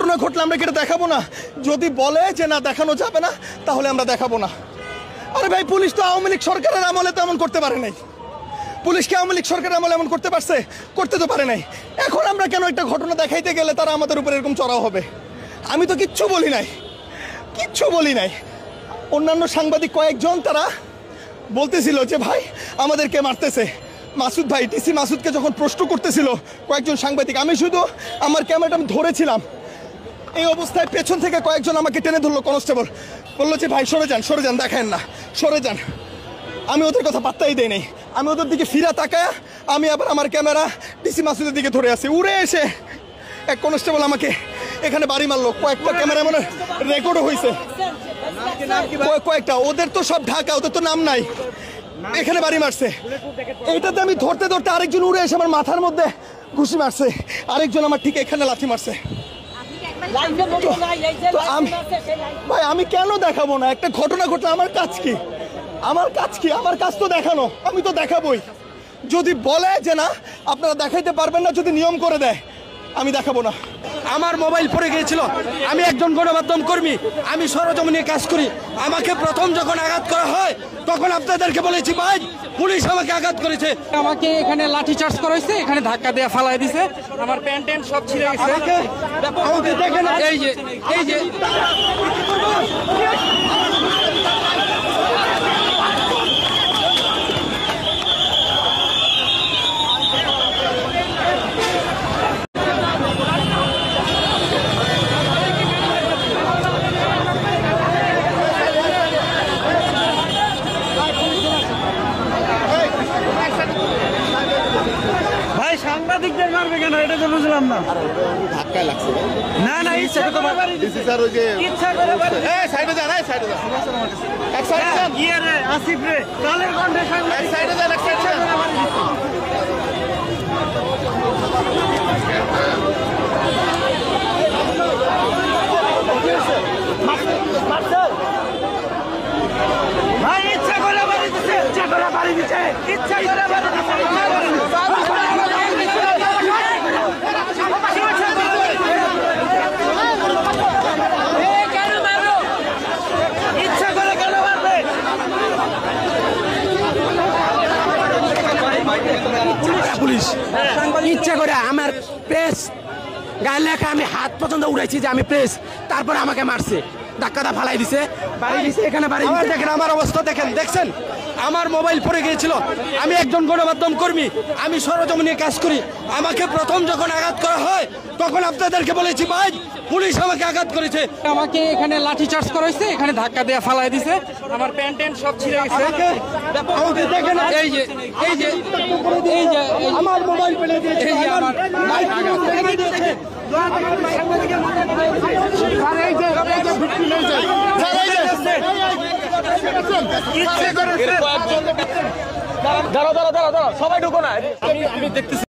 ঘটনা ঘটলে আমরা কি এটা দেখাবো না? যদি বলে যে না দেখানো যাবে না, তাহলে আমরা দেখাবো না। আরে ভাই, পুলিশ তো আওয়ামী লীগ সরকারের আমলে তো এমন করতে পারে নাই। পুলিশকে আওয়ামী লীগ সরকারের আমলে এমন করতে পারছে? করতে তো পারে নাই। এখন আমরা কেন একটা ঘটনা দেখাইতে গেলে তারা আমাদের উপর এরকম চড়াও হবে? আমি তো কিচ্ছু বলি নাই, কিচ্ছু বলি নাই। অন্যান্য সাংবাদিক কয়েকজন তারা বলতেছিল যে ভাই আমাদেরকে মারতেছে। মাসুদ ভাই, টিসি মাসুদকে যখন প্রশ্ন করতেছিল কয়েকজন সাংবাদিক, আমি শুধু আমার ক্যামেরাটা আমি ধরেছিলাম। এই অবস্থায় পেছন থেকে কয়েকজন আমাকে টেনে ধরলো, কনস্টেবল বললো যে ভাই সরে যান, সরে যান, দেখেন না, সরে যান। আমি ওদের কথা পাত্তাই দেই নাই। আমি ওদের দিকে ফিরা তাকায় আমি আবার আমার ক্যামেরা টিসি মাসুদের দিকে ধরে আসি। উড়ে এসে এক কনস্টেবল আমাকে এখানে বাড়ি মারলো। কয়েকটা ক্যামেরা মনে রেকর্ডও হয়েছে, কয়েকটা। ওদের তো সব ঢাকা, ওদের তো নাম নাই। এখানে বাড়ি মারছে। এইটাতে আমি ধরতে ধরতে আরেকজন উড়ে এসে আমার মাথার মধ্যে ঘুষি মারছে, আরেকজন আমার ঠিক এখানে লাথি মারছে। ভাই আমি কেন দেখাবো না? একটা ঘটনা ঘটলে আমার কাজ কি? আমার কাজ কি? আমার কাজ তো দেখানো, আমি তো দেখাবোই। যদি বলে যে না আপনারা দেখাইতে পারবেন না, যদি নিয়ম করে দেয়, আমি দেখাবো না। আমার মোবাইল পড়ে গিয়েছিল। আমি একজন গণমাধ্যম কর্মী, আমি সরজমিনে কাজ করি। আমাকে প্রথম যখন আঘাত করা হয় তখন আপনাদেরকে বলেছি ভাই পুলিশ আমাকে আঘাত করেছে। আমাকে এখানে লাঠি চার্জ করা হয়েছে, এখানে ধাক্কা দিয়ে ফালাই দিছে, আমার প্যান্ট ট্যান্ট সব ছিঁড়ে গেছে। আমাকে দেখেন, এই যে এই যে ভাই সাংবাদিকদের মারবে কেন এটা তো বুঝলাম না। ধাক্কায় লাগছে না না ইচ্ছা তো ডিসি স্যার ওই যে ইচ্ছা করে এই সাইডে যান, এই সাইডে যান, এক সাইডে যান, ইয়ে রে আসিফ রে কালের কণ্ঠে এক সাইডে যান, এক সাইডে যান। ভাই ইচ্ছা করে বাড়ি দিচ্ছে, ইচ্ছা করে বাড়ি দিচ্ছে, ইচ্ছা করে বাড়ি পুলিশ ইচ্ছা করে আমার প্রেস গায়ে লেখা আমি হাত পর্যন্ত উড়াইছি যে আমি প্রেস, তারপরে আমাকে মারছে, ধাক্কাটা ফালাই দিছে, বাড়ি দিছে, এখানে বাড়ি দিছে। দেখেন আমার অবস্থা, দেখেন, দেখছেন আমার মোবাইল পড়ে গিয়েছিল। আমি একজন গণমাধ্যম কর্মী, আমি সরজমিনে কাজ করি। আমাকে প্রথম যখন আঘাত করা হয় তখন আপনাদেরকে বলেছি ভাই পুলিশ আমাকে আঘাত করেছে। আমাকে এখানে লাঠি চার্জ করা হয়েছে, এখানে ধাক্কা দিয়ে ফালাই দিছে, আমার প্যান্ট ট্যান্ট সব ছিঁড়ে গেছে। আমাকে দেখেন, এই যে এই যে এই যে আমার মোবাইল ফেলে দিয়েছে, এই যে আমার ফেলে দিয়েছে। দাঁড়া দাঁড়া দাঁড়া দাঁড়া, সবাই ঢুকো না, আমি দেখতেছি।